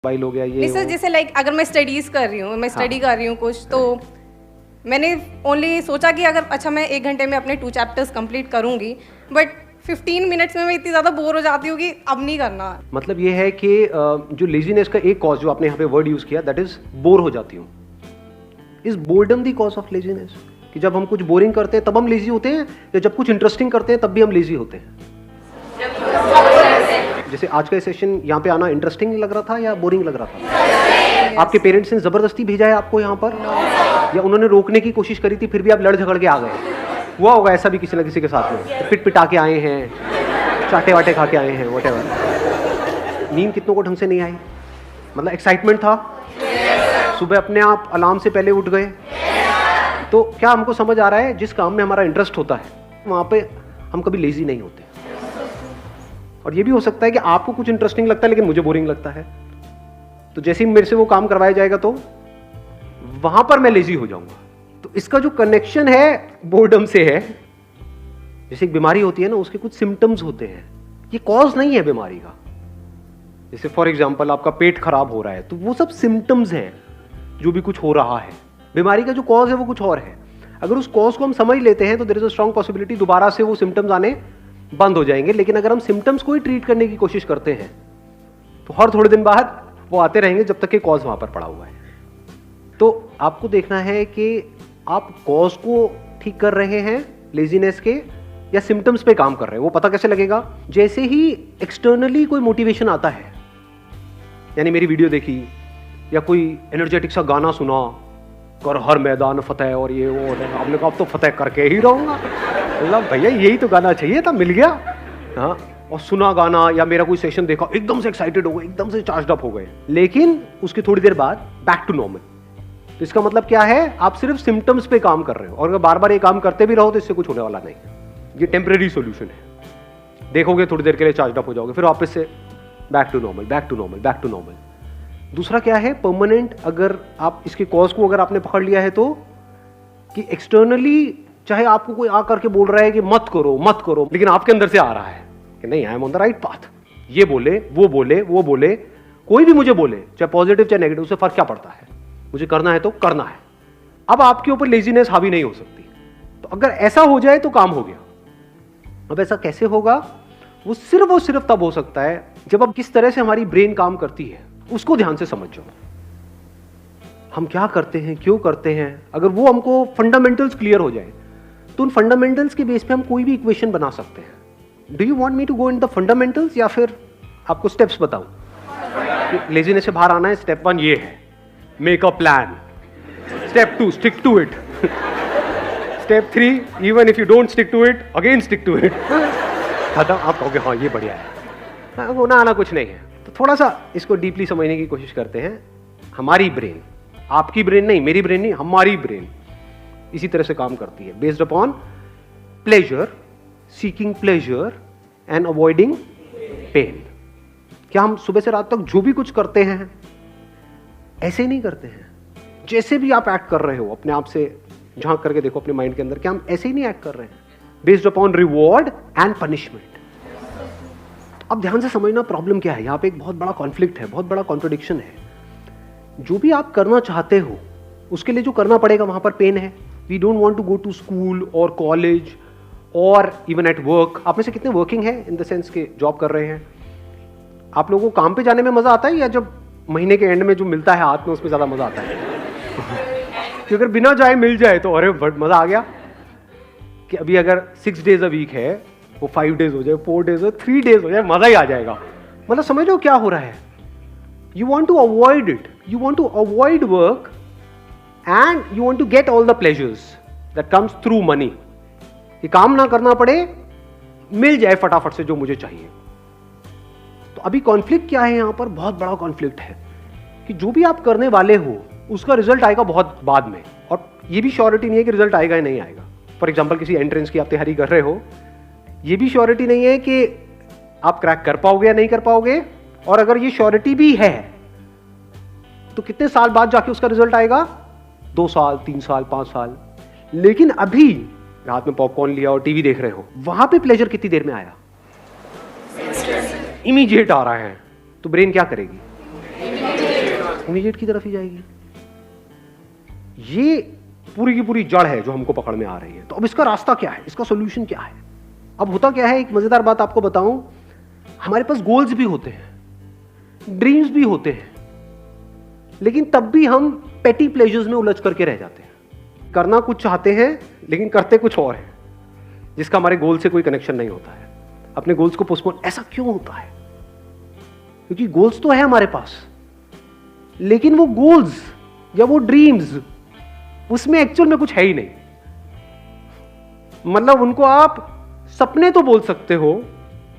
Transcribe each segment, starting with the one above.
Mobile हो गया ये नहीं सर, जैसे लाइक अगर मैं स्टडीज कर रही हूँ, मैं स्टडी कर रही हूँ कुछ, तो मैंने ओनली सोचा कि अगर अच्छा मैं 1 घंटे में अपने 2 चैप्टर्स कंप्लीट करूँगी, बट 15 मिनट्स में मैं इतनी ज़्यादा बोर हो जाती हूँ कि अब नहीं करना। मतलब ये है कि जो लेजीनेस का एक कॉज जो आपने यहाँ पे वर्ड यूज किया, दैट इज बोर हो जाती हूँ। Is boredom the cause of laziness? कि जब हम कुछ बोरिंग करते हैं तब हम लेजी होते हैं, या जब कुछ इंटरेस्टिंग करते हैं तब भी हम लेजी होते हैं? जैसे आज का सेशन यहाँ पे आना इंटरेस्टिंग लग रहा था या बोरिंग लग रहा था? आपके पेरेंट्स ने जबरदस्ती भेजा है आपको यहाँ पर, या उन्होंने रोकने की कोशिश करी थी फिर भी आप लड़ झगड़ के आ गए? हुआ होगा ऐसा भी किसी न किसी के साथ में, पिट पिटा के आए हैं, चाटे वाटे खा के आए हैं, व्हाटएवर। नींद कितनों को ढंग से नहीं आई? मतलब एक्साइटमेंट था, सुबह अपने आप अलार्म से पहले उठ गए। तो क्या हमको समझ आ रहा है, जिस काम में हमारा इंटरेस्ट होता है वहाँ पे हम कभी लेजी नहीं होते। और ये भी हो सकता है कि आपको कुछ इंटरेस्टिंग लगता है लेकिन मुझे बोरिंग लगता है, तो जैसे ही मेरे से वो काम करवाया जाएगा तो वहां पर मैं लेजी हो जाऊंगा। तो इसका जो कनेक्शन है बोर्डम से है। जैसे एक बीमारी होती है ना, उसके कुछ सिम्टम्स होते हैं, ये कॉज नहीं है बीमारी का। जैसे फॉर एग्जांपल आपका पेट खराब हो रहा है, तो वो सब सिम्टम्स हैं जो भी कुछ हो रहा है। बीमारी का जो कॉज है वो कुछ और है। अगर उस कॉज को हम समझ लेते हैं तो there is a strong possibility दोबारा से वो सिम्टम्स आने बंद हो जाएंगे। लेकिन अगर हम सिम्टम्स को ही ट्रीट करने की कोशिश करते हैं तो हर थोड़े दिन बाद वो आते रहेंगे जब तक कि कॉज वहां पर पड़ा हुआ है। तो आपको देखना है कि आप कॉज को ठीक कर रहे हैं लेजीनेस के, या सिम्टम्स पे काम कर रहे हैं। वो पता कैसे लगेगा? जैसे ही एक्सटर्नली कोई मोटिवेशन आता है, यानी मेरी वीडियो देखी या कोई एनर्जेटिक सा गाना सुना, कर हर मैदान फतेह और ये वो, आपने कहा अब तो फतेह करके ही रहूंगा। मतलब भैया यही तो गाना चाहिए था, मिल गया। हाँ, और सुना गाना या मेरा कोई सेशन देखा, एकदम से एक्साइटेड हो गए, एकदम से चार्ज अप हो गए, लेकिन उसकी थोड़ी देर बाद बैक टू नॉर्मल। तो इसका मतलब क्या है? आप सिर्फ सिम्टम्स पे काम कर रहे हो, और अगर बार बार ये काम करते भी रहो तो इससे कुछ होने वाला नहीं। ये टेम्परेरी सॉल्यूशन है। देखोगे थोड़ी देर के लिए चार्ज अप हो जाओगे, फिर वापस से back to normal, back to normal, back to normal. दूसरा क्या है? परमानेंट। अगर आप इसके कॉज को अगर आपने पकड़ लिया है तो, कि एक्सटर्नली चाहे आपको कोई आकर के बोल रहा है कि मत करो मत करो, लेकिन आपके अंदर से आ रहा है कि नहीं, I am on the right path. ये बोले, वो बोले, वो बोले, कोई भी मुझे बोले, चाहे पॉजिटिव चाहे नेगेटिव, उससे फर्क क्या पड़ता है? मुझे करना है तो करना है। अब आपके ऊपर लेजीनेस हावी नहीं हो सकती। तो अगर ऐसा हो जाए तो काम हो गया। अब ऐसा कैसे होगा? वो सिर्फ तब हो सकता है जब अब किस तरह से हमारी ब्रेन काम करती है उसको ध्यान से समझ जाओ। हम क्या करते हैं, क्यों करते हैं, अगर वो हमको फंडामेंटल्स क्लियर हो जाए तो उन फंडामेंटल्स के बेस पे हम कोई भी इक्वेशन बना सकते हैं। Do you want me to go in the fundamentals, या फिर आपको स्टेप्स बताऊं? लेजीनेस से बाहर आना है, स्टेप 1 ये है, make a plan. Step 2 stick to it. Step 3 even if you don't stick to it, again stick to it. खत्म। आप कहोगे हाँ ये बढ़िया है, होना आना कुछ नहीं है। तो थोड़ा सा इसको डीपली समझने की कोशिश करते हैं। हमारी ब्रेन, आपकी ब्रेन नहीं, मेरी ब्रेन नहीं, हमारी ब्रेन इसी तरह से काम करती है, based upon pleasure, seeking pleasure and avoiding pain. क्या हम सुबह से रात तक जो भी कुछ करते हैं ऐसे ही नहीं करते हैं? जैसे भी आप एक्ट कर रहे हो, अपने आप से झांक करके देखो अपने माइंड के अंदर, क्या हम ऐसे ही नहीं एक्ट कर रहे हैं? Based upon reward and punishment. अब ध्यान से समझना प्रॉब्लम क्या है। यहां पे एक बहुत बड़ा कॉन्फ्लिक्ट है, बहुत बड़ा कॉन्ट्रडिक्शन है। जो भी आप करना चाहते हो उसके लिए जो करना पड़ेगा वहां पर पेन है। We don't want to go to school और कॉलेज और इवन एट वर्क। आप में से कितने वर्किंग है, इन द सेंस के जॉब कर रहे हैं? आप लोगों को काम पे जाने में मजा आता है, या जब महीने के एंड में जो मिलता है हाथ में उसमें ज्यादा मजा आता है? कि अगर बिना जाए मिल जाए तो अरे मजा आ गया। कि अभी अगर 6 days a week है, वो 5 days हो जाए, 4 days हो, 3 days हो जाए, मजा ही आ जाएगा। मतलब समझ लो क्या हो रहा है। You want to avoid it, you want to avoid work and you want to get all the pleasures that comes through money. कि काम ना करना पड़े, मिल जाए फटाफट से जो मुझे चाहिए। तो अभी कॉन्फ्लिक्ट क्या है यहां पर? बहुत बड़ा कॉन्फ्लिक्ट है कि जो भी आप करने वाले हो उसका रिजल्ट आएगा बहुत बाद में, और ये भी श्योरिटी नहीं है कि रिजल्ट आएगा या नहीं आएगा। फॉर एग्जाम्पल किसी एंट्रेंस की आप तैयारी कर रहे हो, ये भी श्योरिटी नहीं है कि आप क्रैक कर पाओगे या नहीं कर पाओगे। और अगर ये श्योरिटी भी है तो कितने साल बाद जाके उसका रिजल्ट आएगा? 2 साल, 3 साल, 5 साल। लेकिन अभी रात में पॉपकॉर्न लिया और टीवी देख रहे हो, वहां पे प्लेजर कितनी देर में आया? इमीडिएट आ रहा है। तो ब्रेन क्या करेगी? इमीडिएट की तरफ ही जाएगी। ये पूरी की पूरी जड़ है जो हमको पकड़ में आ रही है। तो अब इसका रास्ता क्या है, इसका सोल्यूशन क्या है? अब होता क्या है, एक मजेदार बात आपको बताऊं, हमारे पास गोल्स भी होते हैं, ड्रीम्स भी होते हैं, लेकिन तब भी हम पेटी प्लेजर्स में उलझ करके रह जाते हैं। करना कुछ चाहते हैं लेकिन करते कुछ और है, जिसका हमारे गोल से कोई कनेक्शन नहीं होता है। अपने गोल्स को पोस्टपोन, ऐसा क्यों होता है? क्योंकि गोल्स तो है हमारे पास, लेकिन वो गोल्स या वो ड्रीम्स, उसमें एक्चुअल में कुछ है ही नहीं। मतलब उनको आप सपने तो बोल सकते हो,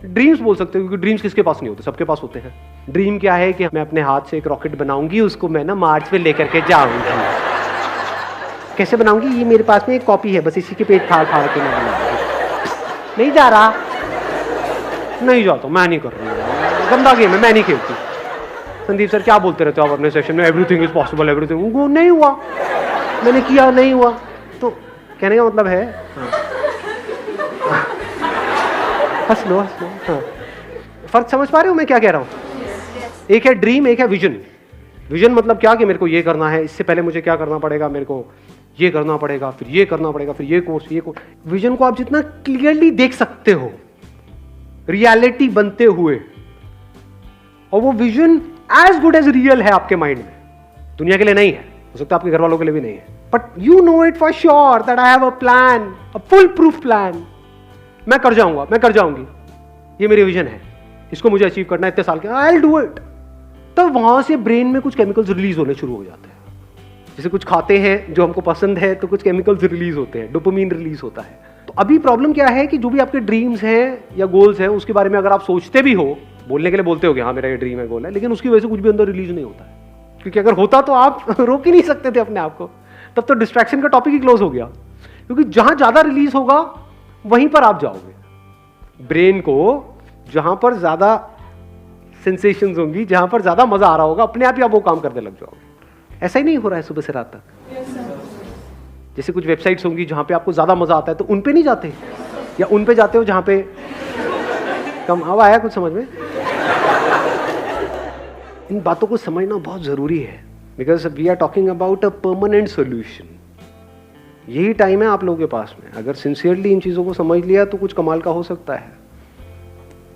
ड्रीम्स बोल सकते हो, क्योंकि ड्रीम्स किसके पास नहीं होते, सबके पास होते हैं। ड्रीम क्या है कि मैं अपने हाथ से एक रॉकेट बनाऊंगी, उसको मैं ना मार्च पे लेकर के जाऊंगी। कैसे बनाऊंगी? ये मेरे पास में एक कॉपी है, बस इसी के पेट फाड़ फाड़ के मैं बनाऊंगी। नहीं जा रहा, नहीं जाता, मैं नहीं कर रही हूँ, गंदा गेम है, मैं नहीं खेलती। संदीप सर क्या बोलते रहते हो आप अपने सेशन में, एवरीथिंग इज पॉसिबल, एवरीथिंग। वो नहीं हुआ, मैंने किया, नहीं हुआ। तो कहने का मतलब है, हंस लो हंस लो। हाँ, फर्क समझ पा रहे हो मैं क्या कह रहा हूँ? एक है ड्रीम, एक है विजन। विजन मतलब क्या कि मेरे को ये करना है, इससे पहले मुझे क्या करना पड़ेगा, मेरे को ये करना पड़ेगा, फिर ये करना पड़ेगा, फिर ये कोर्स, ये कोर्स। विजन को आप जितना क्लियरली देख सकते हो रियलिटी बनते हुए, और वो vision as good as real है आपके माइंड में, दुनिया के लिए नहीं है, हो सकता है आपके घर वालों के लिए भी नहीं है, but you know it for sure that I have a plan, a full proof plan. मैं कर जाऊंगा, मैं कर जाऊंगी, ये मेरी विजन है, इसको मुझे अचीव करना है इतने साल के, आई विल डू इट। तो वहां से ब्रेन में कुछ केमिकल्स रिलीज होने शुरू हो जाते हैं। जैसे कुछ खाते हैं जो हमको पसंद है तो कुछ केमिकल्स रिलीज होते हैं, डोपामिन रिलीज होता है। तो अभी प्रॉब्लम क्या है कि जो भी आपके ड्रीम्स हैं या गोल्स हैं, उसके बारे में अगर आप सोचते भी हो, बोलने के लिए बोलते हो कि हाँ मेरा ये ड्रीम है, गोल है, लेकिन उसकी वजह से कुछ भी अंदर रिलीज नहीं होता है। क्योंकि अगर होता तो आप रोक ही नहीं सकते थे अपने आप को, तब तो डिस्ट्रैक्शन का टॉपिक ही क्लोज हो गया। क्योंकि जहां ज्यादा रिलीज होगा वहीं पर आप जाओगे। ब्रेन को जहां पर ज्यादा सेंसेशंस होंगी, जहां पर ज्यादा मजा आ रहा होगा, अपने आप ही आप वो काम करने लग जाओगे। ऐसा ही नहीं हो रहा है सुबह से रात तक? जैसे कुछ वेबसाइट्स होंगी जहां पे आपको ज्यादा मजा आता है तो उन पे नहीं जाते, या उन पे जाते हो जहां पे कम। अब आया कुछ समझ में? इन बातों को समझना बहुत जरूरी है, because we are talking about a permanent solution. यही टाइम है आप लोगों के पास में, अगर सिंसियरली इन चीज़ों को समझ लिया तो कुछ कमाल का हो सकता है।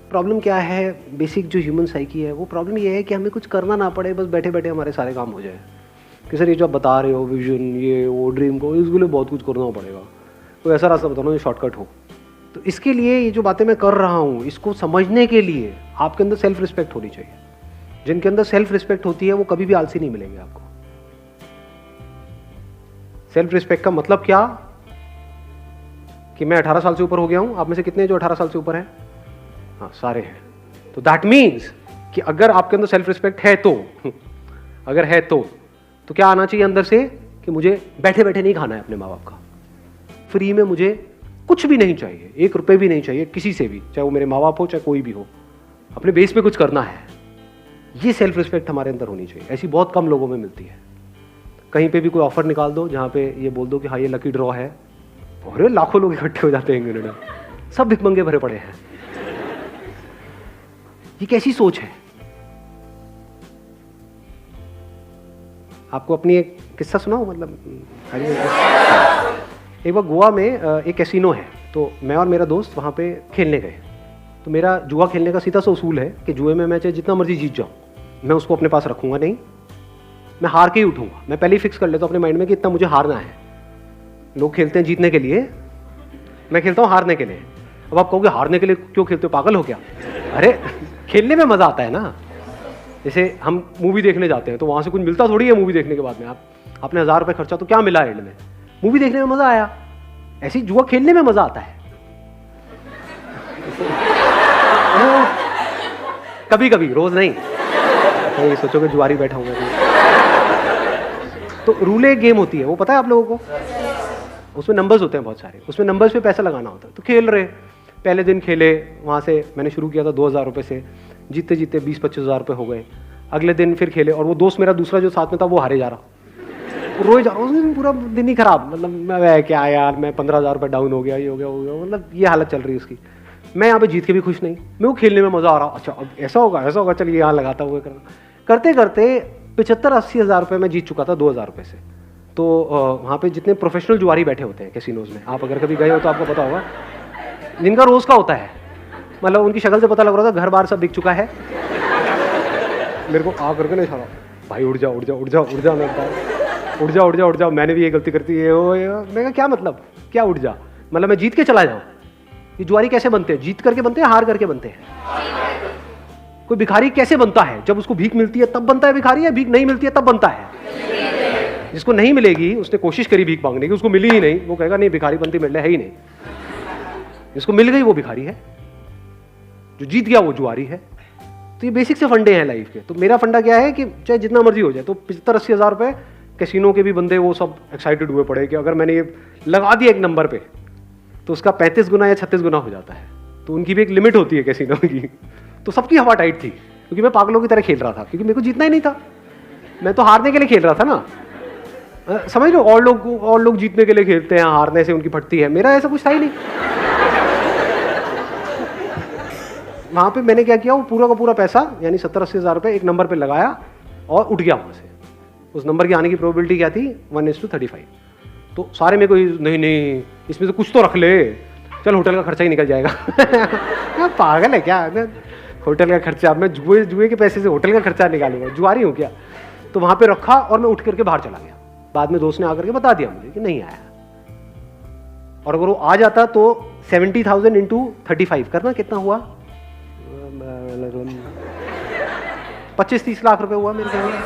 प्रॉब्लम क्या है, बेसिक जो ह्यूमन साइकी है, वो प्रॉब्लम ये है कि हमें कुछ करना ना पड़े, बस बैठे बैठे हमारे सारे काम हो जाए। कि सर ये जो आप बता रहे हो, विजन, ये वो ड्रीम को, इसके लिए बहुत कुछ करना पड़ेगा, कोई ऐसा रास्ता बताओ जो शॉर्टकट हो। तो इसके लिए ये जो बातें मैं कर रहा हूँ, इसको समझने के लिए आपके अंदर सेल्फ रिस्पेक्ट होनी चाहिए। जिनके अंदर सेल्फ रिस्पेक्ट होती है वो कभी भी आलसी नहीं मिलेंगे आपको। सेल्फ रिस्पेक्ट का मतलब क्या कि मैं 18 साल से ऊपर हो गया हूं। आप में से कितने हैं जो 18 साल से ऊपर हैं? हाँ, सारे हैं। तो दैट मीन्स कि अगर आपके अंदर सेल्फ रिस्पेक्ट है तो अगर है तो क्या आना चाहिए अंदर से कि मुझे बैठे बैठे नहीं खाना है अपने माँ बाप का, फ्री में मुझे कुछ भी नहीं चाहिए, 1 रुपए भी नहीं चाहिए किसी से भी, चाहे वो मेरे माँ बाप हो चाहे कोई भी हो, अपने बेस पे कुछ करना है। ये सेल्फ रिस्पेक्ट हमारे अंदर होनी चाहिए। ऐसी बहुत कम लोगों में मिलती है। कहीं पे भी कोई ऑफर निकाल दो जहाँ पे ये बोल दो कि हाँ ये लकी ड्रॉ है, और लाखों लोग इकट्ठे हो जाते हैं, इंग्लैंड सब भिखमंगे भरे पड़े हैं। ये कैसी सोच है? आपको अपनी एक किस्सा सुनाऊं? मतलब एक बार गोवा में एक कैसीनो है, तो मैं और मेरा दोस्त वहाँ पे खेलने गए। तो मेरा जुआ खेलने का सीधा सा उसूल है कि जुए में मैं चाहे जितना मर्जी जीत जाऊँ, मैं उसको अपने पास रखूंगा नहीं, मैं हार के ही उठूंगा। मैं पहले ही फिक्स कर लेता हूँ अपने माइंड में कि इतना मुझे हारना है। लोग खेलते हैं जीतने के लिए, मैं खेलता हूँ हारने के लिए। अब आप कहोगे हारने के लिए क्यों खेलते हो, पागल हो क्या? अरे खेलने में मजा आता है ना। जैसे हम मूवी देखने जाते हैं तो वहां से कुछ मिलता थोड़ी है मूवी देखने के बाद में। आपने 1000 रुपये खर्चा तो क्या मिला एंड में? मूवी देखने में मजा आया। ऐसे ही जुआ खेलने में मजा आता है कभी कभी, रोज नहीं। ये सोचोगे जुआरी बैठा हूँ तो रूल एक गेम होती है, वो पता है आप लोगों को? उसमें नंबर्स होते हैं बहुत सारे, उसमें नंबर्स पे पैसा लगाना होता है। तो खेल रहे, पहले दिन खेले, वहाँ से मैंने शुरू किया था 2000 रुपये से, जीतते जीतते 20-25 हज़ार रुपये हो गए। अगले दिन फिर खेले, और वो दोस्त मेरा दूसरा जो साथ में था वो हारे जा रहा, रोए जा रहा, उस दिन पूरा दिन ही खराब। मतलब मैं क्या यार, मैं 15,000 रुपये डाउन हो गया, ये हो गया, मतलब ये हालत चल रही है उसकी। मैं यहाँ पे जीत के भी खुश नहीं, मैं वो खेलने में मज़ा आ रहा। अच्छा अब ऐसा होगा चलिए यहाँ लगाता हुआ करना। करते करते 75-80 हज़ार रुपये मैं जीत चुका था 2,000 रुपये से। तो वहाँ पे जितने प्रोफेशनल जुआरी बैठे होते हैं कैसीनोज में, आप अगर कभी गए हो तो आपको पता होगा, जिनका रोज़ का होता है, मतलब उनकी शक्ल से पता लग रहा था घर बार सब बिक चुका है। मेरे को आ करके नहीं छाड़ा, भाई उड़ जा उड़ जा उड़ जा उड़ जा, मैं उड़ जा उड़ जा उड़ जा, मैंने भी ये गलती करती है वो ये। मैं कहा क्या मतलब, क्या उड़ जा, मतलब मैं जीत के चला जाऊँ? ये जुआरी कैसे बनते हैं? जीत करके बनते हैं, हार करके बनते हैं? कोई भिखारी कैसे बनता है? जब उसको भीख मिलती है तब बनता है भिखारी, या भीख नहीं मिलती है तब बनता है? जिसको नहीं मिलेगी, उसने कोशिश करी भीख मांगने की, उसको मिली ही नहीं, वो कहेगा नहीं भिखारी बनती मेरे लिए है ही नहीं। जिसको मिल गई वो भिखारी है, जो जीत गया वो जुआरी है। तो ये बेसिक से फंडे हैं लाइफ के। तो मेरा फंडा क्या है कि चाहे जितना मर्जी हो जाए, तो 75-80 हज़ार रुपये कैसीनो के भी बंदे वो सब एक्साइटेड हुए पड़े कि अगर मैंने ये लगा दिया एक नंबर पे तो उसका 35 गुना या 36 गुना हो जाता है। तो उनकी भी एक लिमिट होती है कैसीनो की। तो सबकी हवा टाइट थी, क्योंकि मैं पागलों की तरह खेल रहा था, क्योंकि मेरे को जीतना ही नहीं था, मैं तो हारने के लिए खेल रहा था ना। समझ लो, और लोग जीतने के लिए खेलते हैं, हारने से उनकी फटती है, मेरा ऐसा कुछ था ही नहीं। वहाँ पे मैंने क्या किया, वो पूरा का पूरा पैसा यानी 70-80 हज़ार रुपये एक नंबर पे लगाया और उठ गया वहाँ से। उस नंबर के आने की प्रोबेबिलिटी क्या थी? 1:35। तो सारे मेरे को नहीं इसमें से कुछ तो रख ले, चल होटल का खर्चा ही निकल जाएगा। पागल है क्या, होटल का खर्चा, मैं जुए के पैसे से होटल का खर्चा निकालूंगा, जुआरी हूँ क्या? तो वहाँ पे रखा और मैं उठ करके बाहर चला गया। बाद में दोस्त ने आकर के बता दिया मुझे कि नहीं आया, और अगर वो आ जाता तो 70,000 × 35 करना कितना हुआ? 25-30 लाख रुपए हुआ मेरे ख्याल में।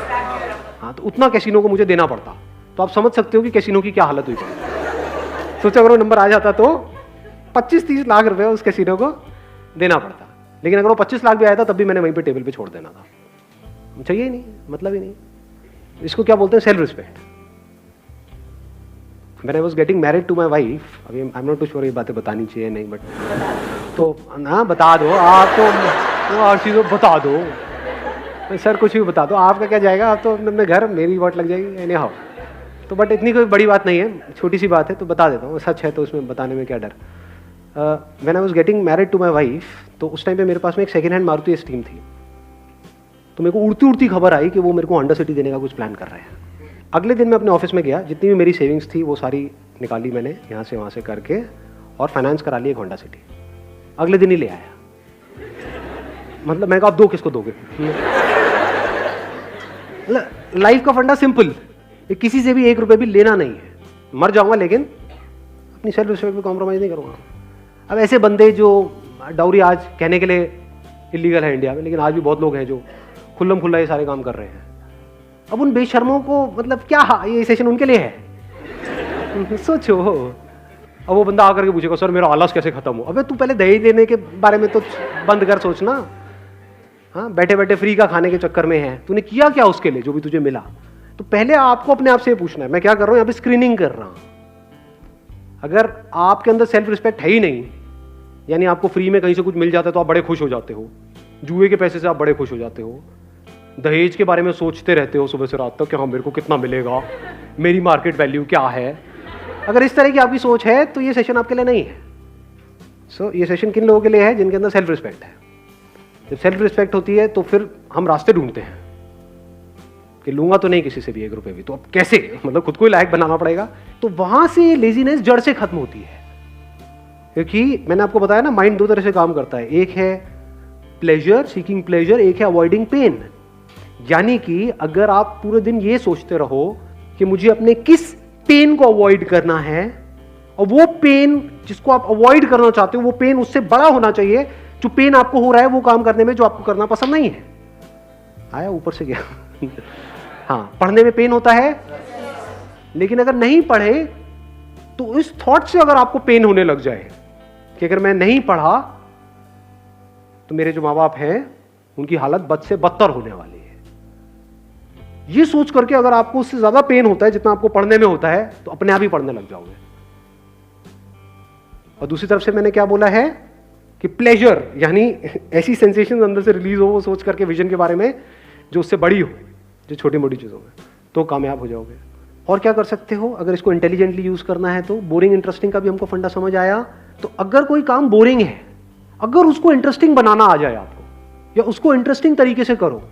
हाँ, तो उतना कैसीनो को मुझे देना पड़ता। तो आप समझ सकते हो कि कैसीनो की क्या हालत हुई थी। सोचो अगर वो नंबर आ जाता तो 25-30 लाख रुपए उस कैसीनो को देना पड़ता। लेकिन अगर वो 25 लाख भी आया था तब भी मैंने वहीं पे टेबल पे छोड़ देना था। चाहिए ही नहीं, मतलब ही नहीं। इसको क्या बोलते हैं? Self respect. When I was getting married to my wife, अभी I'm not too sure ये बातें बतानी चाहिए नहीं, बट तो ना बता दो आप, तो हर चीज़ बता दो सर, कुछ भी बता दो, आपका क्या जाएगा, आप तो अपने घर, मेरी वाट लग जाएगी एनी हाउ। तो बट इतनी कोई बड़ी बात नहीं है, छोटी सी बात है, तो बता देता हूँ, सच है तो उसमें बताने में क्या डर। When I was getting married to my wife, तो उस टाइम पे मेरे पास में एक सेकेंड हैंड मारुति स्टीम थी। तो मेरे को उड़ती उड़ती खबर आई कि वो मेरे को होंडा सिटी देने का कुछ प्लान कर रहे हैं। अगले दिन मैं अपने ऑफिस में गया, जितनी भी मेरी सेविंग्स थी वो सारी निकाली मैंने यहाँ से वहाँ से करके, और फाइनेंस करा ली एक होंडा सिटी। अगले दिन ही ले आया। मतलब मैं कहा आप दो, किसको दोगे? लाइफ का फंडा सिंपल, किसी से भी 1 रुपये भी लेना नहीं है। मर जाऊंगा लेकिन अपनी सेल्फ रिस्पेक्ट पे कॉम्प्रोमाइज़ नहीं करूँगा। अब ऐसे बंदे जो डाउरी आज कहने के लिए इलीगल है इंडिया में, लेकिन आज भी बहुत लोग हैं जो खुल्लम खुल्ला ये सारे काम कर रहे हैं। अब उन बेशर्मों को मतलब क्या ये सेशन उनके लिए है? सोचो। अब वो बंदा आकर के पूछेगा सर मेरा आलस कैसे खत्म हो? अबे तू पहले दहेज देने के बारे में तो बंद कर सोचना। हाँ, बैठे बैठे फ्री का खाने के चक्कर में है, तूने किया क्या उसके लिए जो भी तुझे मिला? तो पहले आपको अपने आप से पूछना है। मैं क्या कर रहा हूँ यहाँ पे? स्क्रीनिंग कर रहा हूँ। अगर आपके अंदर सेल्फ रिस्पेक्ट है ही नहीं, यानी आपको फ्री में कहीं से कुछ मिल जाता है तो आप बड़े खुश हो जाते हो, जुए के पैसे से आप बड़े खुश हो जाते हो, दहेज के बारे में सोचते रहते हो सुबह से रात तक कि हाँ मेरे को कितना मिलेगा, मेरी मार्केट वैल्यू क्या है। अगर इस तरह की आपकी सोच है तो ये सेशन आपके लिए नहीं है। सो ये सेशन किन लोगों के लिए है? जिनके अंदर सेल्फ रिस्पेक्ट है। जब सेल्फ रिस्पेक्ट होती है तो फिर हम रास्ते ढूंढते हैं कि लूंगा तो नहीं किसी से भी 1 रुपये भी, तो अब कैसे, मतलब खुद को ही लायक बनाना पड़ेगा। तो वहां से लेजीनेस जड़ से खत्म होती है। क्योंकि मैंने आपको बताया ना, माइंड 2 तरह से काम करता है। एक है प्लेजर, सीकिंग प्लेजर, एक है अवॉइडिंग पेन। यानी कि अगर आप पूरे दिन ये सोचते रहो कि मुझे अपने किस पेन को अवॉइड करना है, और वो पेन जिसको आप अवॉइड करना चाहते हो वो पेन उससे बड़ा होना चाहिए जो पेन आपको हो रहा है वो काम करने में जो आपको करना पसंद नहीं है। आया ऊपर से गया। हाँ, पढ़ने में पेन होता है, लेकिन अगर नहीं पढ़े तो इस थॉट से अगर आपको पेन होने लग जाए कि अगर मैं नहीं पढ़ा तो मेरे जो माँ बाप हैं उनकी हालत बद से बदतर होने वाली है, ये सोच करके अगर आपको उससे ज्यादा पेन होता है जितना आपको पढ़ने में होता है तो अपने आप ही पढ़ने लग जाओगे। और दूसरी तरफ से मैंने क्या बोला है कि प्लेजर, यानी ऐसी सेंसेशन अंदर से रिलीज हो वो सोच करके विजन के बारे में जो उससे बड़ी हो, जो छोटी मोटी चीजों में, तो कामयाब हो जाओगे। और क्या कर सकते हो अगर इसको इंटेलिजेंटली यूज करना है? तो बोरिंग इंटरेस्टिंग का भी हमको फंडा समझ आया। तो अगर कोई काम बोरिंग है, अगर उसको इंटरेस्टिंग बनाना आ जाए आपको, या उसको इंटरेस्टिंग तरीके से करो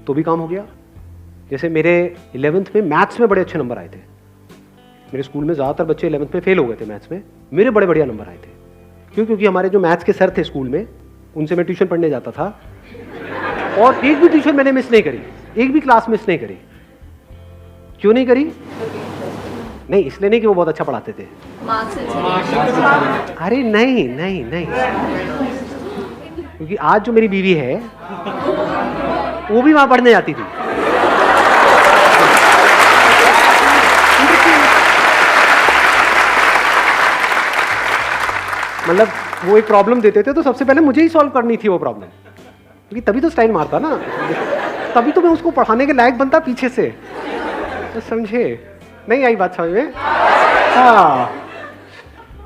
तो भी काम हो गया। जैसे मेरे 11th में मैथ्स में बड़े अच्छे नंबर आए थे। मेरे स्कूल में ज़्यादातर बच्चे 11th में फेल हो गए थे मैथ्स में, मेरे बड़े बढ़िया नंबर आए थे। क्यों? क्योंकि हमारे जो मैथ्स के सर थे स्कूल में, उनसे मैं ट्यूशन पढ़ने जाता था और एक भी ट्यूशन मैंने मिस नहीं करी, एक भी क्लास मिस नहीं करी। क्यों नहीं करी? नहीं, इसलिए नहीं कि वो बहुत अच्छा पढ़ाते थे। अरे नहीं नहीं नहीं, क्योंकि आज जो मेरी बीवी है वो भी वहां पढ़ने जाती थी। मतलब वो एक प्रॉब्लम देते थे तो सबसे पहले मुझे ही सॉल्व करनी थी वो प्रॉब्लम, क्योंकि तभी तो स्टाइल मारता ना, तभी तो मैं उसको पढ़ाने के लायक बनता पीछे से। तो समझे? नहीं आई बात समझ में? हाँ,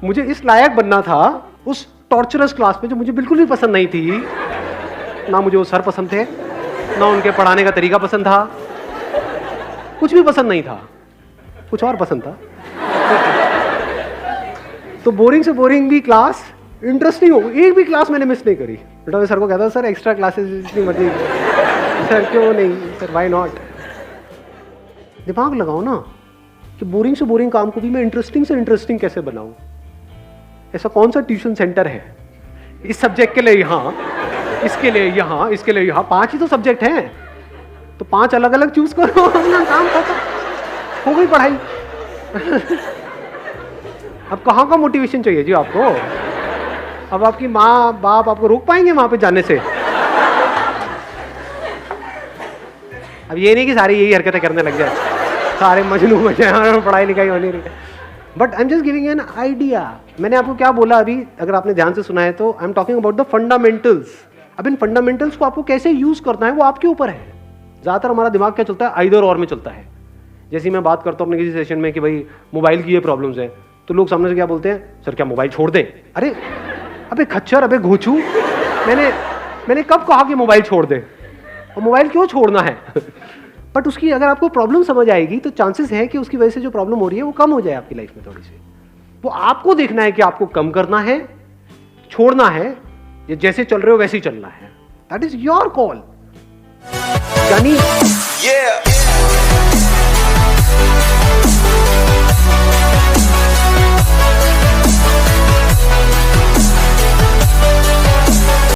मुझे इस लायक बनना था उस टॉर्चरस क्लास में जो मुझे बिल्कुल भी पसंद नहीं थी। ना मुझे वो सर पसंद थे, ना उनके पढ़ाने का तरीका पसंद था, कुछ भी पसंद नहीं था, कुछ और पसंद था। तो बोरिंग से बोरिंग भी क्लास इंटरेस्टिंग हो, एक भी क्लास मैंने मिस नहीं करी। बेटा मैं सर को कहता सर एक्स्ट्रा क्लासेस इतनी मर्जी, सर क्यों नहीं, सर व्हाई नॉट। दिमाग लगाओ ना कि बोरिंग से बोरिंग काम को भी मैं इंटरेस्टिंग से इंटरेस्टिंग कैसे बनाऊं। ऐसा कौन सा ट्यूशन सेंटर है इस सब्जेक्ट के लिए यहाँ, इसके लिए यहाँ, इसके लिए यहाँ, 5 ही तो सब्जेक्ट हैं, तो 5 अलग अलग चूज करो, अपना काम खत्म, हो गई पढ़ाई। अब कहाँ का मोटिवेशन चाहिए जी आपको? अब आपकी माँ बाप आपको रोक पाएंगे वहां पे जाने से? अब ये नहीं कि सारी यही हरकतें करने लग जाए, सारे मजनू बन जाए, पढ़ाई लिखाई होनी नहीं। But I am just giving an idea. मैंने आपको क्या बोला अभी, अगर आपने ध्यान से सुना है तो, I am talking about the fundamentals. अब इन फंडामेंटल्स को आपको कैसे यूज करना है वो आपके ऊपर है। ज्यादातर हमारा दिमाग क्या चलता है, आइदर और में चलता है। जैसे मैं बात करता हूँ अपने किसी सेशन में कि भाई मोबाइल की ये प्रॉब्लम्स है, तो लोग सामने से क्या बोलते हैं, सर क्या मोबाइल छोड़ दें? अरे अबे खच्चर, अबे घोचू, मैंने कब कहा कि मोबाइल छोड़ दे? और मोबाइल क्यों छोड़ना है? बट उसकी अगर आपको प्रॉब्लम समझ आएगी तो चांसेस है कि उसकी वजह से जो प्रॉब्लम हो रही है वो कम हो जाए आपकी लाइफ में थोड़ी सी। वो आपको देखना है कि आपको कम करना है, छोड़ना है, या जैसे चल रहे हो वैसे ही चलना है। That is your call. यानी